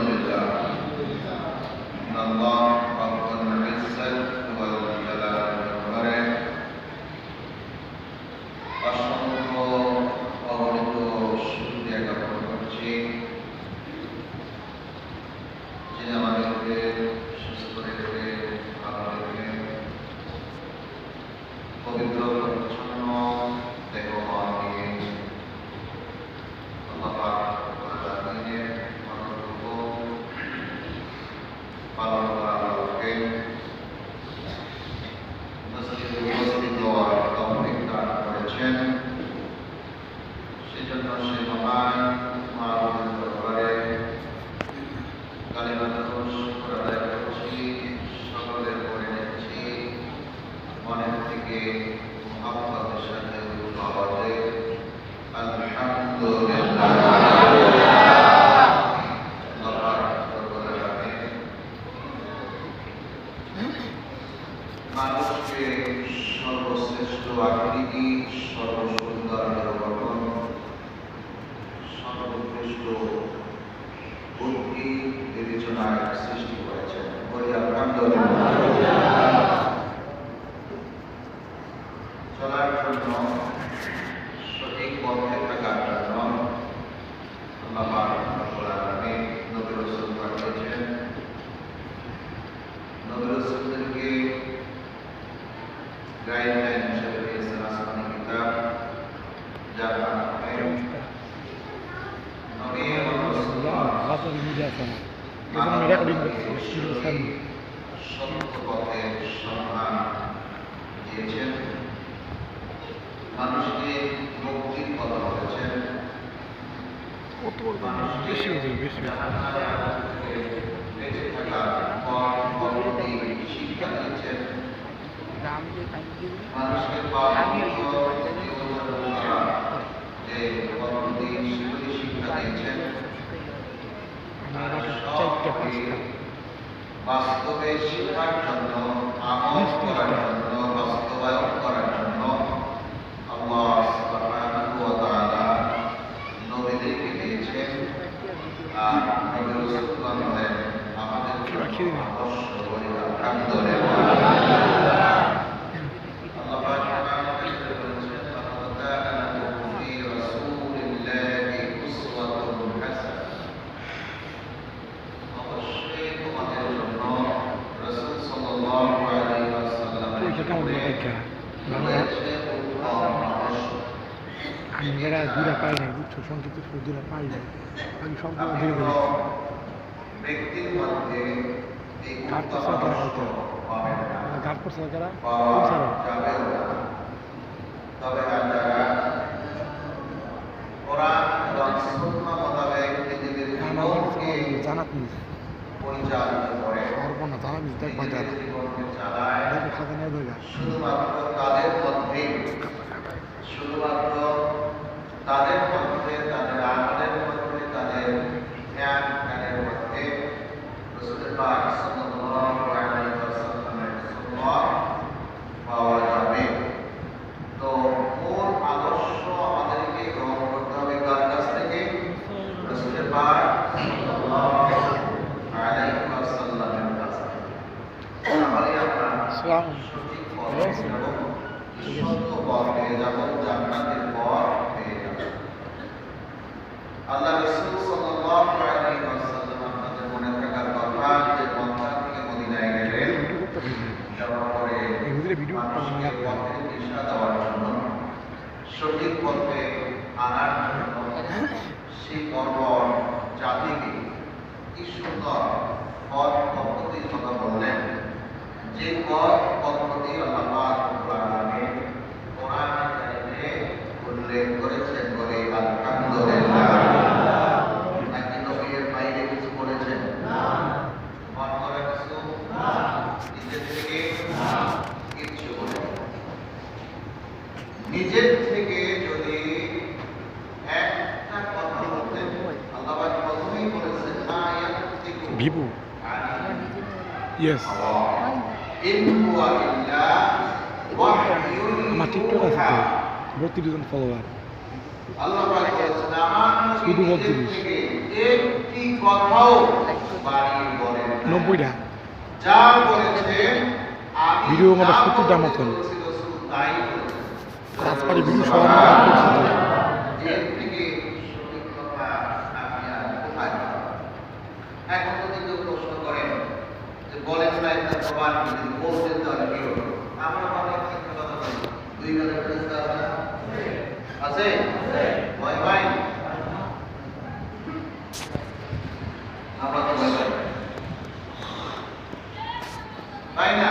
لله إن الله رب العزة والجلال والكرم অসংখ্য অগণিত শুকরিয়া জ্ঞাপন করছি যিনি আমাদেরকে সুস্থ রেখে ভালো রেখে পবিত্র পরিচ্ছন্ন দেহ মন নিয়ে আল্লাহ পাক পালন করার লক্ষ্যে মসজিদে উপস্থিত হওয়ার তৌফিক দান করেছেন। সেজন্য সে মহান মাহবুবের দরবারে কালিমাতুল শুকর আদায় করছি, সকলের করে নিচ্ছি মনের থেকে মুহাব্বতের সাথে উচ্চ আওয়াজে আলহামদুলিল্লাহ। মানুষকে সর্বশ্রেষ্ঠ আকৃতি, সর্বসুন্দর গঠন, সর্বোৎকৃষ্ট বুদ্ধি বিবেচনায় সৃষ্টি করেছেন। বলি আলহামদুলিল্লাহ। চলার জন্য, সঠিক পথে থাকার জন্য আল্লাহ রাব্বুল আলামিন নবী রাসূল পাঠিয়েছেন। নবী রাসূলদেরকে গাইডলাইন হিসেবে দিয়েছেন আসমানি কিতাব, যার মাধ্যমে নবী এবং রাসূলুল্লাহ সত্য পথে সন্ধান দিয়েছেন, মানুষকে মুক্তির কথা বলেছেন, বেঁচে থাকার পথ পদ্ধতি শিক্ষা দিয়েছেন, মানুষকে যে পদ্ধতি সেগুলি শিক্ষা দিয়েছেন, বাস্তবে শেখার জন্য, আমল করার জন্য, বাস্তবায়ন করার জন্য আল্লাহ সুবহানাহু ওয়া তাআলা নবীদেরকে দিয়েছেন। আর নবী রাসূলগণ হলেন আমাদেরকে আদর্শ। বলি আলহামদুলিল্লাহ। আমি দুটা পাই নাই, বুঝছো, সংক্ষিপ্ত দুটা পাই নাই, আমি সম্পূর্ণ ধীরে ধীরে ঘাট পড়ছে তারা হয়তো ঘাট পড়ছে তারা জানাত নিস না জানা নিস দেখ বাজার দেখো খাতে নেই ধরে শুধুমাত্র তাদের মধ্যে, তাদের আমলের মধ্যে, তাদের জ্ঞান জ্ঞানের মধ্যে রাসূলুল্লাহ পাক সাল্লাল্লাহু আলাইহি ওয়াসাল্লামের সুন্নাহ পাওয়া যাবে। তো মূল আদর্শ আমাদেরকে গ্রহণ করতে হবে কার কাছ থেকে? রাসূলুল্লাহ পাক সাল্লাল্লাহু আলাইহি ওয়াসাল্লামের কাছ থেকে। তাহলে আমরা সঠিক পথে যাব, সত্য পথ পেয়ে যাব, জান্নাতের পথ পেয়ে যাব। আল্লাহ রাসূল সাল্লাল্লাহু আলাইহি ওয়াসাল্লাম আপনাদের মনে থাকার কথা যে মক্কা থেকে মদিনায় গেলেন, যাওয়ার পরে মানুষকে পথের দিশা দেওয়ার জন্য, সঠিক পথে আনার জন্য সেই বর্বর জাতিকে কি সুন্দর পথ পদ্ধতির কথা বললেন, যে পথ পদ্ধতি আল্লাহ রাব্বুল আলামিন কোরআন কারীমে উল্লেখ করেছেন। বলে আলহামদুলিল্লাহ। নাকি নবীর বাইরে কিছু বলেছেন? মন করা কিছু নিজের থেকে কিছু বলেন। নিজের থেকে যদি একটা কথা বলতেন, আল্লাহ পাক প্রথমেই বলেছেন ভিভু ইয়েস আমার টিকটক আছে তো 32 জন ফলোয়ার। আল্লাহ পাক বলেছেন আমার নবী শুধু নিজের থেকে একটি কথাও বাড়িয়ে বলেন না। 90টা যা বলেছেন আমি ভিডিও মতো যা 70টা বলতে মতন। বলেছি রাসূল তাই বলেছেন। আজকাল ভিডিও সব আপলোড করছে। এর থেকে সঠিক কথা আপনি আর কোথায় পাবেন? এখন যদি কেউ প্রশ্ন করেন যে বলেন না এটা প্রমাণ কি, যদি বলতেন তাহলে কি হতো? আমরা অনেক মিথ্যা কথা বলি। 2 গজের ফেরেশতা আছে না? আছে? ভয় পাই? আমরা তো ভয় পাই। তাই না?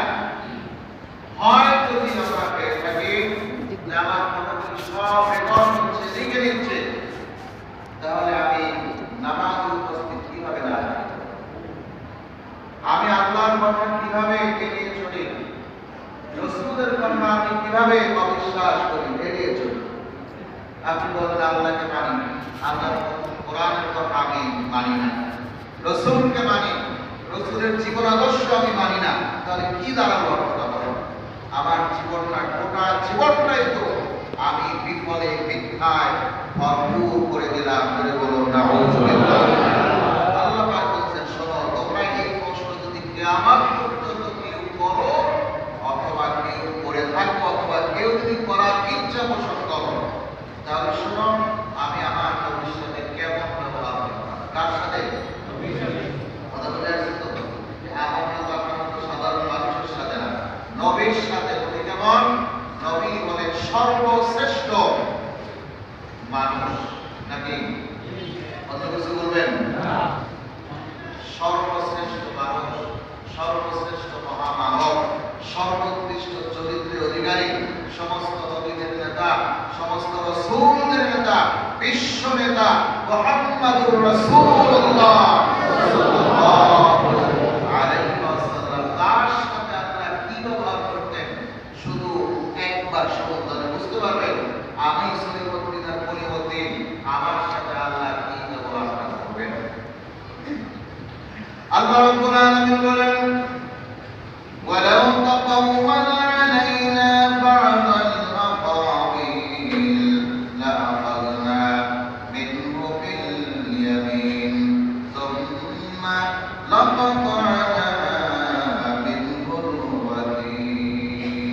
হয় যদি আমরা পেয়ে থাকি যে আমার কথাগুলি সব রেকর্ড হচ্ছে, লিখে নিচ্ছে, তাহলে আমি নামাজে উপস্থিত কিভাবে না থাকি? আমি আল্লাহর কথা কিভাবে এড়িয়ে চলি? রাসূলের কথা আমি কিভাবে অবিশ্বাস করি, এড়িয়ে চলি? আপনি বলেন আল্লাহকে মানি, আল্লাহর কোরআনের কথা আমি মানি না, রাসূলকে মানি, রাসূলের জীবন আদর্শ আমি মানি না, তাহলে কি দাঁড়ালো আপনারা বলেন? আমার জীবনটা, গোটা জীবনটাই তো আমি বিফলে মিথ্যায় ভরপুর করে দিলাম। করে বলুন নাউযুবিল্লাহ। আল্লাহ পাক বলছেন, শোনো, তোমরা এই প্রশ্ন যদি কিয়ামত পর্যন্ত কেউ করো, অথবা কেউ করে থাকো, অথবা কেউ যদি করার ইচ্ছা পোষণ করো, তাহলে শোনো, আমি আমার নবীর সাথে কেমন ব্যবহার করব? কার সাথে? কথা বলে আসছেন তো? যে আমার মতো আপনার মতো সাধারণ মানুষের সাথে না, নবীর সাথে। নবী কেমন? নবী বলেন সর্বশ্রেষ্ঠ মানুষ, নাকি অন্য কিছু বলবেন? সর্বশ্রেষ্ঠ মানুষ, সর্বশ্রেষ্ঠ মহামানব, সর্বোৎকৃষ্ট চরিত্রের অধিকারী, সমস্ত নবীদের নেতা, সমস্ত রাসূলদের নেতা, বিশ্ব নেতা মুহাম্মাদুর রাসূলুল্লাহ সাল্লাল্লাহু আলাইহি ওয়াসাল্লাম। তার সাথে আপনারা কি ব্যবহার করতেন শুধু একবার সমুদ্রে বুঝতে পারবেন। আমি সলিমুদ্দিনের পরিবর্তে আমার সাথে আল্লাহ কি ব্যবহার করবেন। আল্লাহ রাব্বুল আলামিন বলেন, ওয়ালাউ তাকাওয়ালা আলাইনা বা'দাল আকাবিল লাআখাযনা মিনহু বিল ইয়ামিন সুম্মা লাকাতা'না মিনহুল ওয়াতিন।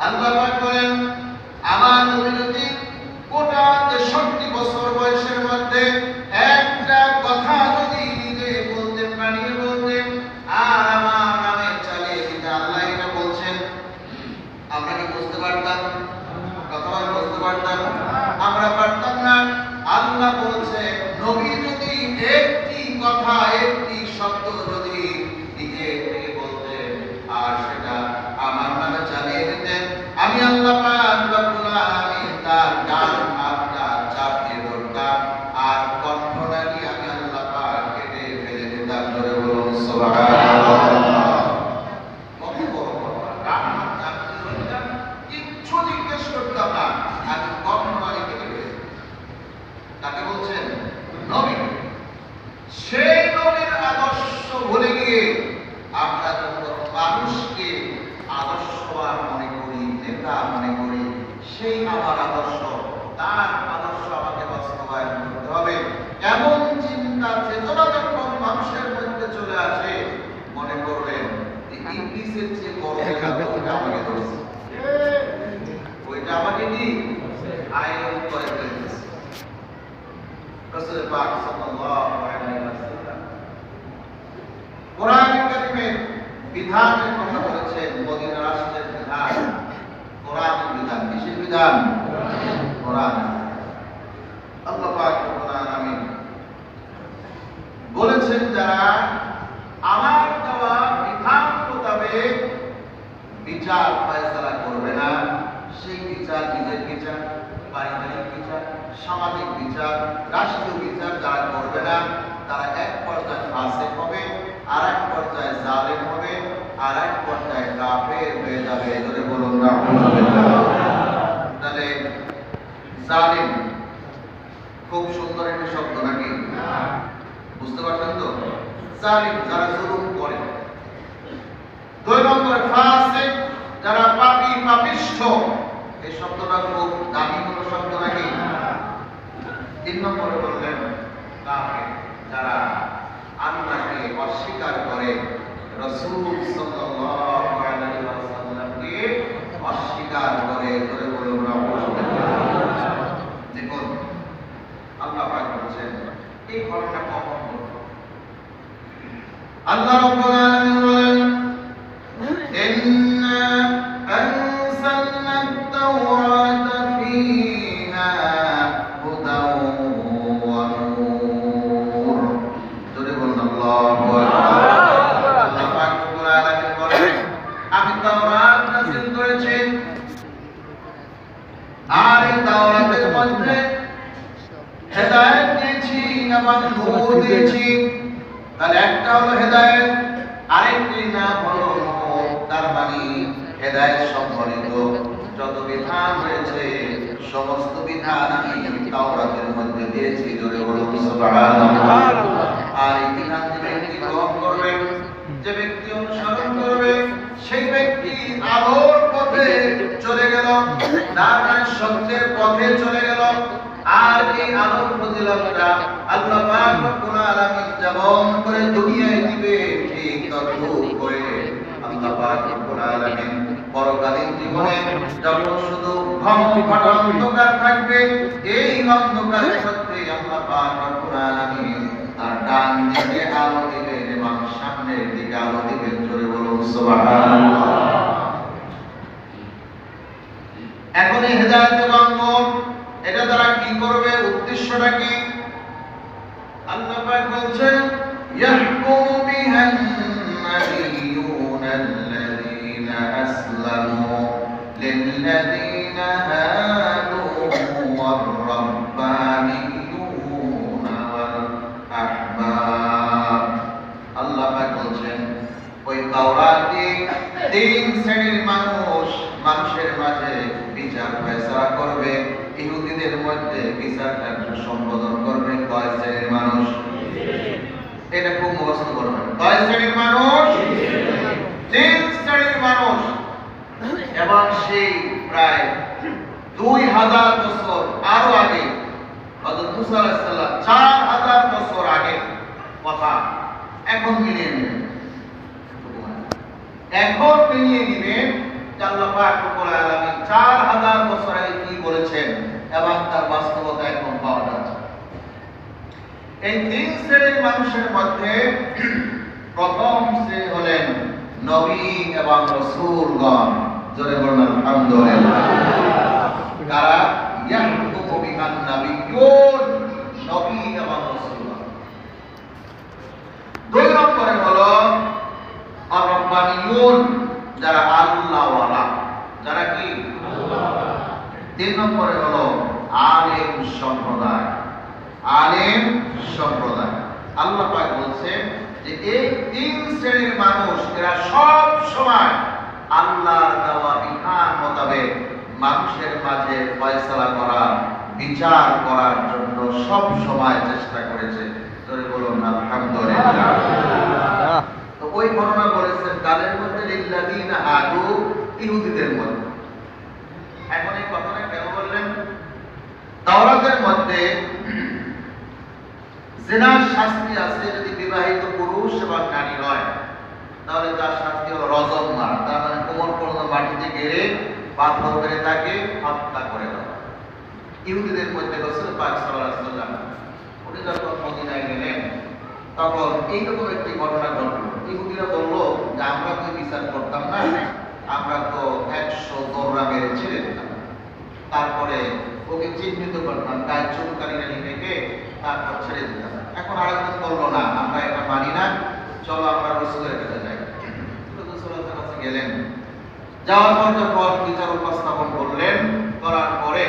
আল্লাহ পাক বলেন, আমার নবী যদি গোটা 63 বছর বয়সের মধ্যে একটা কথা যদি নিজে বলতেন, বানিয়ে বলতেন, আর আমার নামে চালিয়ে দিতে আল্লাহ এটা বলছেন, আমরা কি বুঝতে পারতাম? কথা বলে বুঝতে পারতাম? আমরা পারতাম না। আল্লাহ বলছে, নবী যদি একটি কথা, একটি শব্দ যদি নিজে থেকে বলতেন, আর সেটা আমার নামে চালিয়ে দিতেন, আমি আল্লাহ পাক রব্বুল আলামিন তার ডান হাতটা চাপ দিয়ে ধরতাম, আর কণ্ঠনালী আমি আল্লাহ পাক কেটে ফেলে দিতাম। ধরে বলুন সুবহানাল্লাহ। কত বড় কথা! ডান হাত চাপ দিয়ে ধরতাম, কিচ্ছু জিজ্ঞেস করতাম না, আমি কণ্ঠনালী কেটে ফেলে দিতাম। তাকে বলছেন নবী। সেই নবীর আদর্শ ভুলে গিয়ে আমরা যখন মানুষকে আদর্শবান মনে করি, নেতা মনে করি, সেই আমার আদর্শ, তার আদর্শ আমাকে বাস্তবায়ন করতে হবে, এমন চিন্তা চেতনা যখন মানুষের মধ্যে চলে আসে, মনে করবেন যে ইংলিশের যে বড় ওইটা আমাকে ধরছে, ওইটা আমাকে কি আইন করে ফেলতেছে। রাসূল পাক সাল্লাল্লাহু আলাইহি ওয়াসাল্লাম কোরআন কারীমের বিধানের কথা বলেছেন, মদিনা রাষ্ট্রের বিধান, কোরআনের বিধান। কিসের বিধান? কোরআন। আল্লাহ পাক রব্বুল আলামিন বলেছেন, যারা আমার দেওয়া বিধান মোতাবেক বিচার ফয়সালা করবে না, সেই বিচার, নিজের বিচার, পারিবারিক বিচার, সামাজিক বিচার, রাষ্ট্রীয় বিচার যারা করবে না, তারা এক পর্যায়ে ফাসিক হবে, আর এক পর্যায়ে জালেম হবে, আর এক পর্যায়ে কাফের হয়ে যাবে। এজন্য বলুন নাউযুবিল্লাহ। তাহলে জালিম খুব সুন্দর একটি শব্দ, নাকি? বুঝতে পারছেন তো? জালিম যারা জুলুম করে। 2 নম্বরে ফাসিক, যারা পাপী, পাপিষ্ঠ। এই শব্দটা খুব দামি কোনো শব্দ, নাকি? 3 নম্বরে বললেন কাফের। পাক বলেছেন এই ঘটনা কখন ঘটল? আল্লাহ রাব্বুল আলামিন বলেন ইন্না আনসালনা আত-তাওরাতা ফীহা হুদাও ওয়া নূর। জোরে বলুন আল্লাহু আকবার। আল্লাহ পাক রাব্বুল আলামিন বলেন আমি তাওরাত নাযিল করেছি আর এই তাওরাতের মধ্যে হেদায়েত দিয়েছি এবং নূর দিয়েছি। তাহলে একটা হলো হেদায়েত, আরেকটি নাম হলো নূর। তার মানে হেদায়েত সম্বলিত যত বিধান রয়েছে সমস্ত বিধান আমি তাওরাতের মধ্যে দিয়েছি। জোরে বলুন সুবহানাল্লাহ। আর এই বিধান যে ব্যক্তি গ্রহণ করবে, যে ব্যক্তি অনুসরণ করবে, সেই ব্যক্তি আলোর পথে চলে গেল, তার মানে সত্যের পথে চলে গেল। আর এই আলোর ফজিলতটা আল্লাহ পাক রব্বুল আলামিন যেমন করে দুনিয়ায় দিবে ঠিক তদ্রূপ করে আল্লাহ পাক রব্বুল আলামিন পরকালীন জীবনে যখন শুধু ঘন অন্ধকার থাকবে, এই অন্ধকারের মধ্যে আল্লাহ পাক রব্বুল আলামিন তার ডান দিকে আলো দিবেন এবং সামনের দিকে আলো দিবেন। জোরে বলুন সুবহানাল্লাহ। এখন এই হেদায়েত এবং নূর এটা দ্বারা কি করবে, উদ্দেশ্যটা কি? আল্লাহ পাক বলছেন ইয়াহকুমু বিহান নাবিয়্যুনা আল্লাযীনা আসলামু লিল্লাযীনা হাদু ওয়ার রাব্বানিয়্যুনা ওয়াল আহবাব। আল্লাহ পাক বলছেন ওই তাওরাতে তিন শ্রেণীর মানুষের মাঝে বিচার ফয়সালা করবে। ইহুদিদের মধ্যে বিচার কার্য সম্পাদন করবে কয় শ্রেণীর মানুষ? এটা খুব মুখস্থ করবেন। কয় শ্রেণীর মানুষ? তিন শ্রেণীর মানুষ। এবং সেই প্রায় 2000 বছর আরো আগে, হযরত মুসা আলাইহিস সালাম 4000 বছর আগে কথা এখন মিলিয়ে নেবেন। এখন মিলিয়ে নেবেন আল্লাহ পাক রব্বুল আলামিন 4000 বছর আগে কি বলেছেন এবং তার বাস্তবতা এখন পাওয়া যাচ্ছে। এই তিন শ্রেণীর মানুষের মধ্যে প্রথম শ্রেণী হলেন নবী এবং রাসূলগণ। জোরে বলুন আলহামদুলিল্লাহ। কারা? ইয়াহকুমু বিহান নাবিয়্যুন, নবী এবং রাসূলগণ। দুই নম্বরে হলো আর-রাব্বানিয়্যুন, যারা আল্লাহওয়ালা। যারা কি? আল্লাহওয়ালা। তিন নম্বরে হলো আলেম সম্প্রদায়। আলেম সম্প্রদায়। আল্লাহ পাক বলছেন যে এই তিন শ্রেণীর মানুষ এরা সব সময় আল্লাহর দেওয়া বিধান মোতাবেক মানুষের মাঝে ফয়সালা করা, বিচার করার জন্য সব সময় চেষ্টা করেছে। জোরে বলুন আলহামদুলিল্লাহ। তো ওই ঘটনা বলেছেন কাদের মধ্যে? লিল্লাযীনা হাদু, ইহুদিদের মধ্যে। এখন এই কথাটা কেন বললেন? তাওরাতের মধ্যে জিনার শাস্তি আছে যদি বিবাহিত পুরুষ এবং নারী হয়, তাহলে তার শাস্তি হলো রজম মারা। তার মানে কোমর পর্যন্ত মাটিতে গেড়ে পাথর মেরে তাকে হত্যা করে দেওয়া। ইহুদিদের মধ্যে রাসূল পাক সাল্লাল্লাহু আলাইহি ওয়াসাল্লাম উনি যখন মদিনায় গেলেন তখন এইরকম একটি ঘটনা ঘটল। ইহুদিরা বলল যে আমরা তো বিচার করতাম না, আমরা তো 100 দৌড়া মেরে ছেড়ে দিতাম, তারপরে ওকে চিহ্নিত করতাম, গায়ে চুলকানি রেখে তারপর ছেড়ে দিতাম। এখন আরেকজন বললো না, আমরা এটা মানি না, চলো আমরা রাসূলের কাছে যাই। রাসূলের কাছে গেলেন, যাওয়ার পর যখন বিচার উপস্থাপন করলেন, করার পরে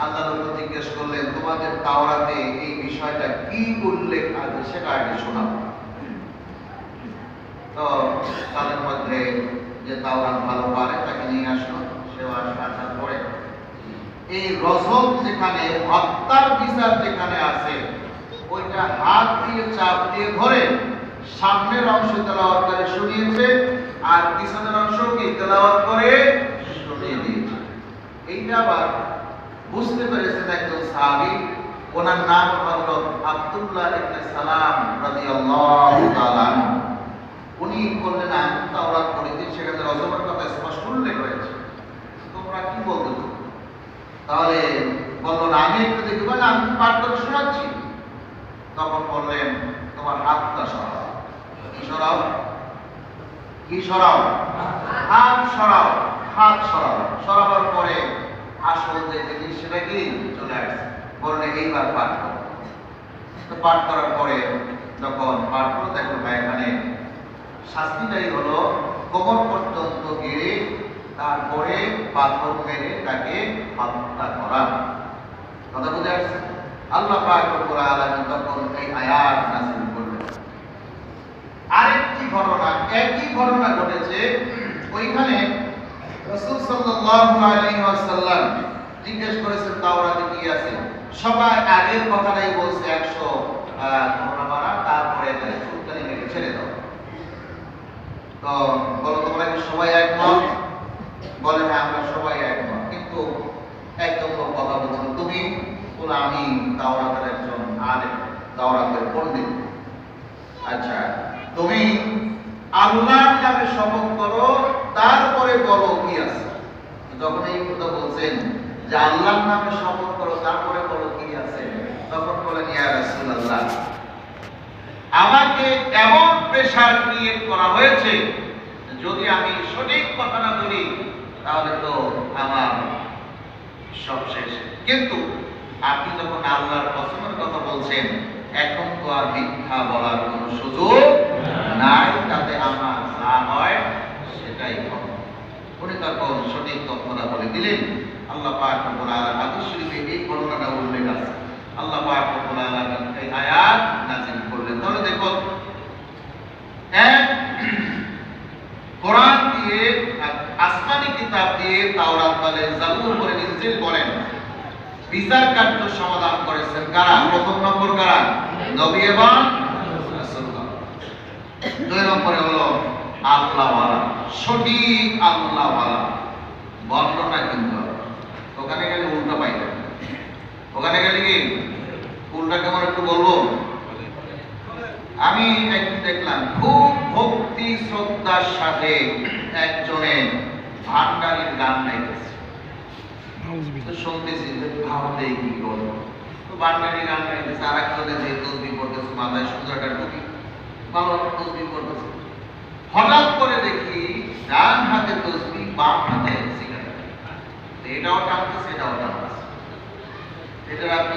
আল্লাহ রাসূল জিজ্ঞেস করলেন তোমাদের তাওরাতে এই বিষয়টা কি উল্লেখ আছে সেটা আগে শোনাও। তো তাদের মধ্যে যে তাওরাত ভালো পারে তাকে নিয়ে আসলো। সেও আসার পরে এই রজম যেখানে হত্যার বিচার যেখানে আছে ওইটা হাত দিয়ে চাপ দিয়ে ধরে সামনের অংশ তেলাওয়াত করে শুনিয়েছে আর পিছনের অংশ কি তেলাওয়াত করে শুনিয়ে দিয়েছে। এইটা আবার বুঝতে পেরেছেন একজন সাহাবী, ওনার নাম হযরত আব্দুল্লাহ ইবনে সালাম রাদিয়াল্লাহু তাআলা। উনি বললেন আমি তাওরাত পড়েছি, সেখানে রজমের কথা স্পষ্ট উল্লেখ রয়েছে, তোমরা কি বলতেছো? তাহলে বললো না আমি একটু দেখবো না, আমি পাঠ করে শোনাচ্ছি। তখন বললেন তোমার হাতটা সরাও। কি সরাও? কি সরাও? হাত সরাও। হাত সরাও। সরাবার পরে আসল যে জিনিস সেটা কি চলে আসছে। বললেন এইবার পাঠ করো। তো পাঠ করার পরে যখন পাঠ করো দেখো এখানে শাস্তিটাই হলো কোমর পর্যন্ত গিয়ে তারপরে পাথর মেরে তাকে হত্যা করা। কথা বুঝে আসছে? আল্লাহ পাক রব্বুল আলামিন তখন এই আয়াত নাযিল করলেন। আরেকটি ঘটনা, একই ঘটনা ঘটেছে। ওইখানে রাসূল সাল্লাল্লাহু আলাইহি ওয়াসাল্লাম জিজ্ঞেস করেছেন তাওরাতে কি আছে। সবাই আগের কথাটাই বলছে 100 ঘোড়া মারা, তারপরে চুলকানি মেরে ছেড়ে দাও। তো বলো তোমরা কি সবাই একমত? বলে হ্যাঁ আমরা সবাই একমত। কিন্তু একদম কথা বলছিল তুমি বলে আমি তাওরাতের একজন আলেম, তাওরাতের পণ্ডিত। আচ্ছা তুমি আল্লাহর নামে শপথ করো, তারপরে বলো কি আছে। যখন এই কথা বলছেন যে আল্লাহর নামে শপথ করো তারপরে বলো কি আছে, তখন বলেন ইয়া রাসূলুল্লাহ আমাকে এমন প্রেসার ক্রিয়েট করা হয়েছে যদি আমি সঠিক কথা না বলি তাহলে তো আমার সব শেষ। কিন্তু আপনি যখন আল্লাহর কসমের কথা বলছেন এখন তো আর মিথ্যা বলার কোনো সুযোগ নাই, তাতে আমার যা হয় সেটাই হবে। উনি তখন সঠিক তথ্যটা বলে দিলেন। আল্লাহ পাক রব্বুল আলামিন হাদিস শরীফে এই ঘটনাটা উল্লেখ আছে। আল্লাহ পাক রব্বুল আলামিন এই আয়াত নাযিল করলেন। তাহলে দেখো এক কোরআন দিয়ে আসমানি কিতাব দিয়ে তাওরাত বলেন, জাবুর বলেন, ইনজিল বলেন, বিচার কার্য সমাধান করেছেন কারা? প্রথম নম্বর কারা? নবী এবং রাসূলগণ। দুই নম্বরে হলো আল্লাহওয়ালা, সঠিক আল্লাহওয়ালা। বর্ণনা কিন্তু ওখানে গেলে উল্টা পাইবে। ওখানে গেলে কি উল্টা কেমন একটু বলবো। আমি একদিন দেখলাম খুব ভক্তি শ্রদ্ধার সাথে একজনের ভান্ডারির গান গাইতেছে। তো শুনতেছি ভাবতে কি করবো, তো ভান্ডারির গান গাইতেছে, আর একজনে যে তসবিহ পড়তেছে, মাথায় সুন্দর একটা টুপি, ভালো তসবিহ পড়তেছে। হঠাৎ করে দেখি ডান হাতে তসবিহ, বাম হাতে সিগারেট। এটাও টানতেছে, এটাও টানতেছে। এটা আপনি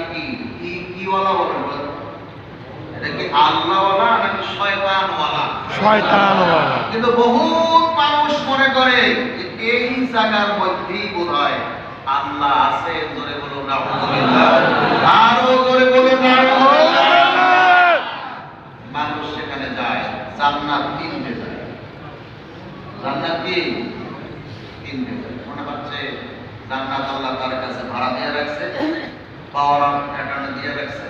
কি ওয়ালা বলেন? এটা কি আল্লাহওয়ালা নাকি শয়তানওয়ালা? শয়তানওয়ালা। কিন্তু বহুত মানুষ মনে করে যে এই জায়গার মধ্যেই বোধহয় আল্লাহ আছে। জোরে বলুন নাউযুবিল্লাহ, আরো জোরে বলুন নাউযুবিল্লাহ। মানুষ সেখানে যায় জান্নাত কিনতে যায়। জান্নাত কি কিনতে যায়? মনে হচ্ছে জান্নাত আল্লাহ তার কাছে ভাড়া দিয়ে রাখছে, পাওয়ার প্যাটার্ন দিয়ে রাখছে।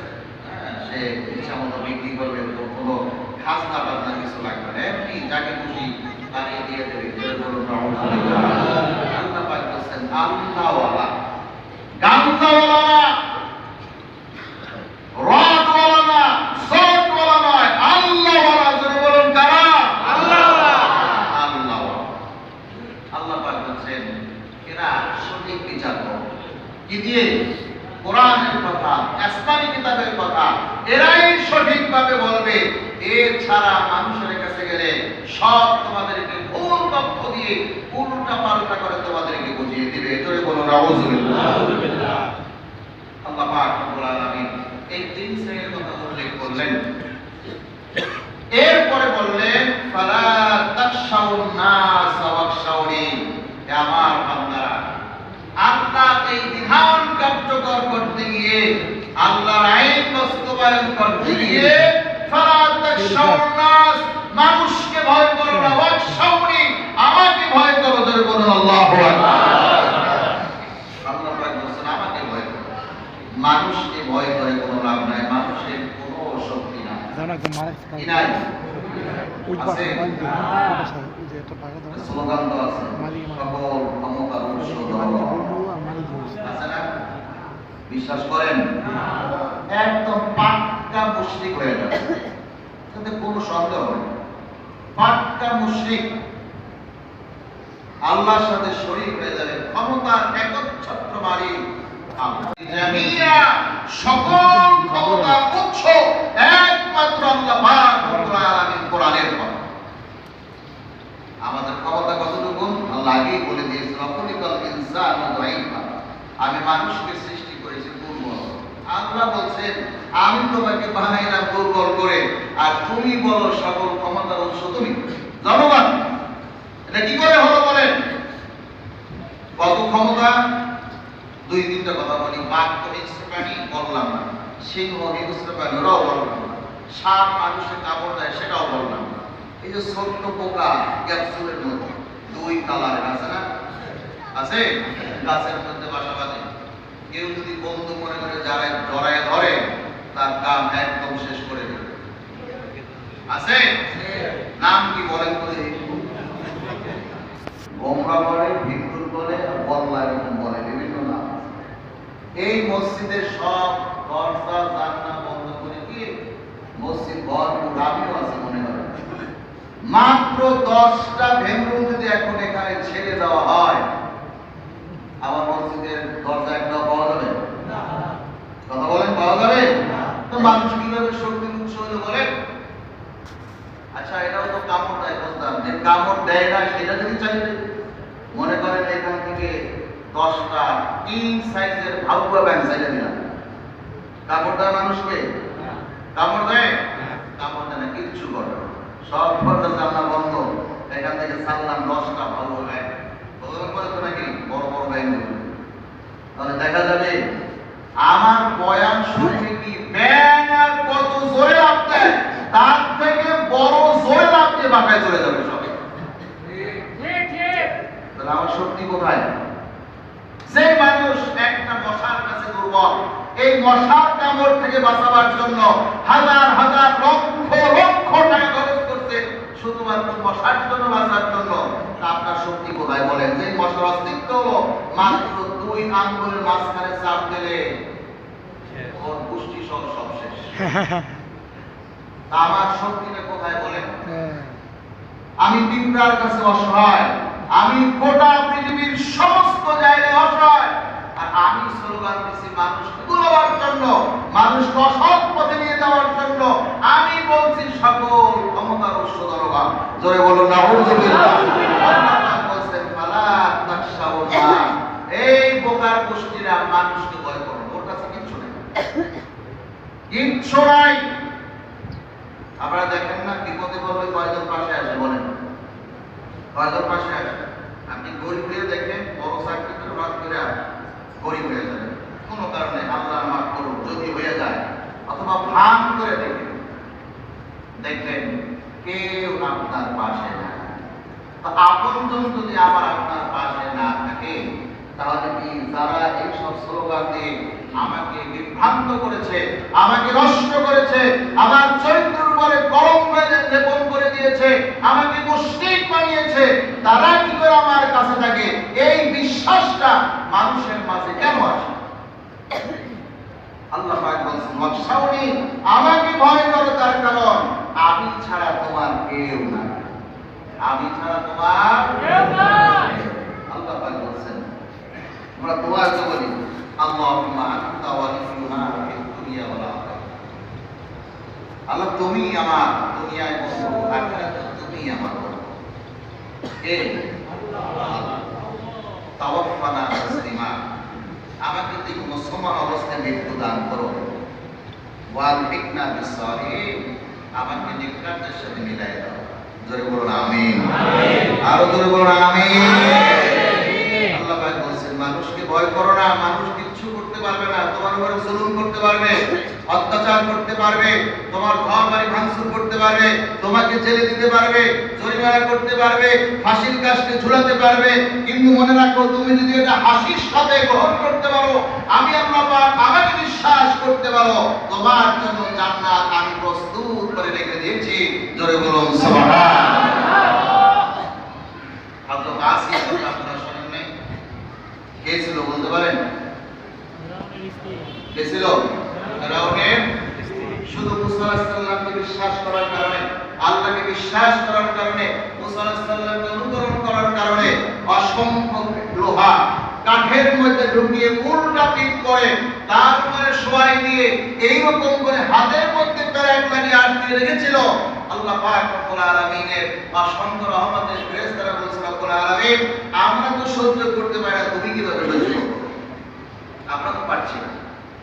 সে ইচ্ছা মতো বিক্রি করবে, কোনো খাজনা টাজনা কিছু লাগবে না, এমনি যাকে খুশি তাকে দিয়ে দেবে। আল্লাহ পাক বলছেন আল্লাহওয়ালা, গামছাওয়ালা না, রডওয়ালা না, সটওয়ালা নয়, আল্লাহওয়ালা। জোরে বলুন কারা? আল্লাহওয়ালা। আল্লাহওয়ালা। আল্লাহ পাক বলছেন এরা সঠিক বিচার করে। কি দিয়ে? কোরআনের কথা, আসমানি কিতাবের কথা এরাই সঠিকভাবে বলবে। এছাড়া মানুষের কাছে গেলে সব তোমাদেরকে ভুল তথ্য দিয়ে উল্টা পাল্টা করে তোমাদেরকে বুঝিয়ে দিবে। জোরে বলুন নাউযুবিল্লাহ। আল্লাহ পাক রব্বুল আলামিন এই তিন শ্রেণীর কথা উল্লেখ করলেন। এরপরে বললেন ফালা তাখশাউন নাস ওয়াখশাউনি। হে আমার বান্দারা, আল্লাহ এই বিধান কার্যকর করতে গিয়ে, আল্লাহর আইন বাস্তবায়ন করতে গিয়ে ফালা তাখশাউন নাস, মানুষকে ভয় করো না, ওয়াখশাউনি, আমাকে ভয় করো। জোরে বলুন আল্লাহু আকবার। আল্লাহ পাক বলেন আমাকে ভয় করো। মানুষকে ভয় করে কোনো লাভ নাই, মানুষের কোনো শক্তি নাই। জানা তো মারা কি নাই? ওই পাশে বাড়ি দিয়ে ওই যে একটা পাকা দাও স্লোগান তো আছে, মালিক সকল ক্ষমতার উৎস মালিক আছে না? বিশ্বাস করেন? একদম পাক্কা মুশরিক হয়ে যাবে, তাতে কোনো সন্দেহ নেই। পাক্কা মুশরিক, আল্লাহর সাথে শরীক হয়ে যাবে, ক্ষমতার একচ্ছত্র মালিক জামিয়া সকল ক্ষমতা উৎস একমাত্র আল্লাহ পাক রব্বুল আলামিন কোরআনের কথা। আমাদের ক্ষমতা কতটুকু আল্লাহ আগেই বলে দিয়েছেন, অকুলিকাল ইনসানু দাঈফা, আমি মানুষকে সৃষ্টি করেছি দুর্বল। আল্লাহ বলছেন আমি তোমাকে বানাইলাম দুর্বল করে, আর তুমি বলো সকল ক্ষমতার উৎস তুমি। জনগণ এটা কি করে হলো বলেন? কত ক্ষমতা? দুই তিনটা কথা বলি। বাঘ তো হিংস্র প্রাণী, বললাম না। সিংহ হিংস্র প্রাণী, ওরাও বললাম না। সাপ মানুষের কামড় দেয়, সেটাও বললাম না। এই যে ছোট্ট পোকা ক্যাপসুলের মতো দুই কালারের আছে না? আছে, গাছের মধ্যে বাসা বাঁধে। কেউ যদি বন্ধু মনে করে যারা জড়ায় ধরে, তার কাম একদম শেষ করে দেবে। আছে? নাম কি বলেন তো? গোমরা বলে, ভিক্ষুর বলে, বল্লা এরকম বলে, বিভিন্ন নাম। এই মসজিদের সব দরজা জানলা বন্ধ করে দিয়ে মসজিদ ভরপুর, আমিও আছে মনে হয়। মাত্র 10টা ভেন্যু যদি এখন এখানে ছেড়ে দেওয়া হয়, আমার মসজিদের দরজা একটা পাওয়া যাবে? কথা বলেন, পাওয়া যাবে? তো মানুষ কিভাবে শক্তির উৎস হলো বলেন? আচ্ছা, এটাও তো কামড় দেয়, বুঝলাম। যে কামড় দেয় না সেটা যদি চাইবে, মনে করেন এখান থেকে 10টা কিং সাইজের ভাউয়া ব্যাংক চাইলে দিলাম, কামড় দেয় মানুষকে? কামড় দেয়? কামড় দেয় না, কিচ্ছু করে না। সব দরজা জানলা বন্ধ, এখান থেকে ছাড়লাম 10টা ভাউয়া ব্যাংক। বলবেন করে তো নাকি বড় বড় ব্যাংক, তাহলে দেখা যাবে আমার বয়ান শুনে কি ব্যাংক আর কত জোরে লাভ দেয়, তার থেকে বড় জোরে লাভ দিয়ে বাঁকায় চলে যাবে সব। তাহলে আমার শক্তি কোথায়? যে মানুষ একটা মশার কাছে দুর্বল, এই মশার কামড় থেকে বাঁচাবার জন্য হাজার হাজার লক্ষ লক্ষ টাকা খরচ করছে শুধুমাত্র মশার জন্য বাঁচার জন্য, তা আপনার শক্তি কোথায় বলেন? যে মশার অস্তিত্ব হলো মাত্র 2 আঙ্গুলের মাঝখানে চাপ দিলে ওর পুষ্টি সহ সব শেষ। তা আমার শক্তিটা কোথায় বলেন? আমি পিঁপড়ার কাছে অসহায়, আমি গোটা পৃথিবীর সমস্ত জায়গায় অসহায়, আর আমি স্লোগান দিচ্ছি মানুষকে ভুলাবার জন্য, মানুষকে অসৎ পথে নিয়ে যাওয়ার জন্য। আমি বলছি সকল ক্ষমতার উৎস জনগণ, জোরে বলুন নাউযুবিল্লাহ। আল্লাহ বলেন ফালা তাখশাউনা, এই বোকার গোষ্ঠীরা মানুষকে ভয় করে, ওর কাছে কিচ্ছু নেই, কিচ্ছু নাই। আপনারা দেখেন না, বিপদে পড়লে কয়জন পাশে আসে বলেন? কয়জন পাশে আসে? আপনি গরিব হয়ে দেখেন, বড় চাকরি করে রাত করে গরিব হয়ে যাবে কোনো কারণে, আল্লাহ মাফ করুন যদি হয়ে যায়, অথবা ভান করে দেখবেন কেউ আপনার পাশে না। তো আপনজন যদি আমার আপনার পাশে না থাকে, তাহলে কি যারা এইসব স্লোগান দিয়ে আমাকে বিভ্রান্ত করেছে, আমাকে নষ্ট করেছে, আমার চরিত্রের উপরে কলঙ্ক লেপন করে দিয়েছে, আমাকে মুশরিক বানিয়েছে, তারা কি করে আমার কাছে থাকে? এই বিশ্বাসটা মানুষের মাঝে কেন আসে? আল্লাহ পাক বলেন ওয়াকশাউনি, আমাকে ভয় করো, তার কারণ আমি ছাড়া তোমার কেউ না, আমি ছাড়া তোমার কেউ নাই। আল্লাহ পাক বলেন, আমরা দোয়া করি, আল্লাহুম্মা আনতা ওয়ালিয়ুনা ফিদ দুনিয়া ওয়াল আখিরাহ। আল্লাহ তুমি আমার দুনিয়ায় বন্ধু, আখিরাতে তুমি আমার বন্ধু। কে? আল্লাহ। তাওয়াফানা মুসলিমা, আমাকে তুমি মুসলমান অবস্থায় মৃত্যু দান করো। ওয়ালহিকনা বিসসালিহিন, আমাকে নেককারদের সাথে মিলাই দাও। জোরে বলুন আমিন। আরো জোরে বলুন আমিন। আল্লাহ পাক বলেন মানুষকে ভয় করো না, মানুষ কিচ্ছু করতে পারবে না, তোমার উপরে জুলুম করতে পারবে, অত্যাচার করতে পারবে, তোমার ঘর বাড়ি ভাঙচুর করতে পারবে, তোমাকে জেলে দিতে পারবে, জরিমানা করতে পারবে, ফাঁসির কাস্টে ঝুলাতে পারবে। কিন্তু মনে রাখো, তুমি যদি এটা হাসির সাথে গ্রহণ করতে পারো, আমি আল্লাহ পাক আমাকে বিশ্বাস করতে পারো, তোমার জন্য জান্নাত আমি প্রস্তুত করে রেখে দিয়েছি। জোরে বলুন সুবহানাল্লাহ। হযরত আসিয়া আপনারা শুনেন নাই? কে ছিল বলতে পারেন? কে ছিল? ফেরাউনের শুধু মুসা আলাইহিস সালামকে বিশ্বাস করার কারণে, আল্লাহকে বিশ্বাস করার কারণে, মুসা আলাইহিস সালামকে অনুসরণ করার কারণে অসংখ্য লোহা কাঠের মধ্যে ঢুকিয়ে উল্টা পিঠ করে তার উপরে শোয়াই দিয়ে এইরকম করে হাতের মধ্যে প্যারেক লাগিয়ে আটকে রেখেছিল। আল্লাহ পাক রব্বুল আলামিনের অসংখ্য রহমতের ফেরেশতারা বলছিল, রব্বুল আলামিন আমরা তো সহ্য করতে পারি না, তুমি কিভাবে সহ্য করো? আমরা তো পারছি না,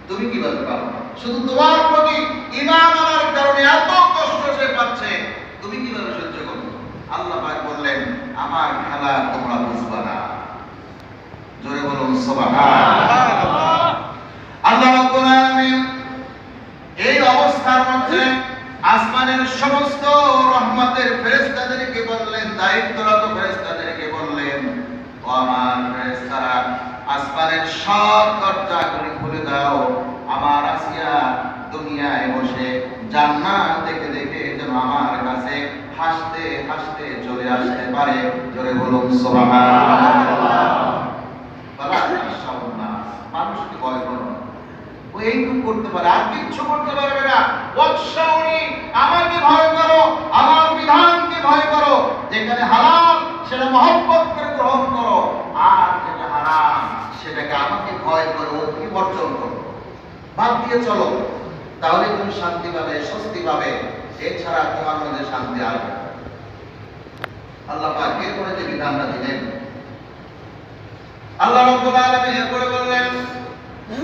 তুমি কিভাবে পারো? শুধু তোমার প্রতি ঈমান আনার কারণে এত কষ্ট সে পাচ্ছে, তুমি কিভাবে সহ্য করো? আল্লাহ পাক বললেন, আমার খেলা তোমরা বুঝবা না। জোরে বলুন সুবহানাল্লাহ। আল্লাহ রাব্বুল আলামিন এই অবস্থার মধ্যে আসমানের সমস্ত রহমতের ফেরেশতাদেরকে বললেন, দায়িত্বরত ফেরেশতাদেরকে বললেন, ও আমার ফেরেশতারা, আসমানের সব দরজাগুলি খুলে দাও। আমার আসিয়া দুনিয়ায় বসে জান্নাত দেখে দেখে যেন আমার কাছে হাসতে হাসতে চলে আসতে পারে। জোরে বলুন সুবহানাল্লাহ। বাবা সাবধান, মানুষকে ভয় করো না, ও এইটুকু করতে পারে, আর কিচ্ছু করতে পারবে না। ওয়াকশাউনি, আমাকে ভয় করো, আমার বিধানকে ভয় করো। যেখানে হালাল সেটা মহব্বত করে গ্রহণ করো, আর যেটা হারাম সেটাকে আমাকে ভয় করো, ওকে বর্জন করো, বাদ দিয়ে চলো। তাহলে তুমি শান্তি পাবে, স্বস্তি পাবে। এছাড়া তোমার মধ্যে শান্তি আসবে না। আল্লাহ পাক এরপরে যে বিধানটা দিলেন, আল্লাহ রাব্বুল আলামিন এরপরে বললেন,